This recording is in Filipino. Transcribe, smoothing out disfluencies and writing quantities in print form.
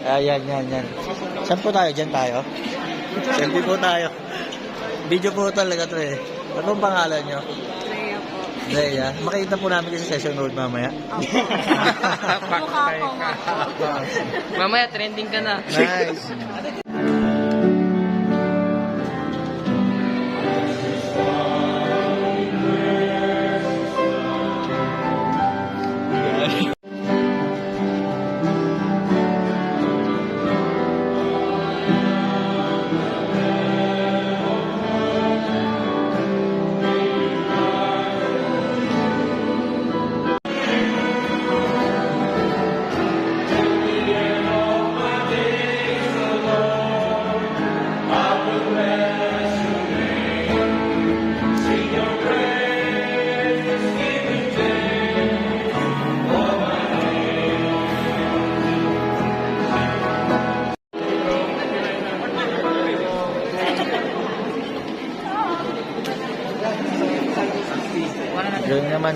Ayan, yan. Saan po tayo? Diyan tayo? Selfie po tayo. Video po talaga to eh. Ano ang pangalan nyo? Rhea po. Rhea. Makita po namin kasi session road mamaya. Mukha ko nga po. Mamaya, trending ka na. Nice. Ganun naman.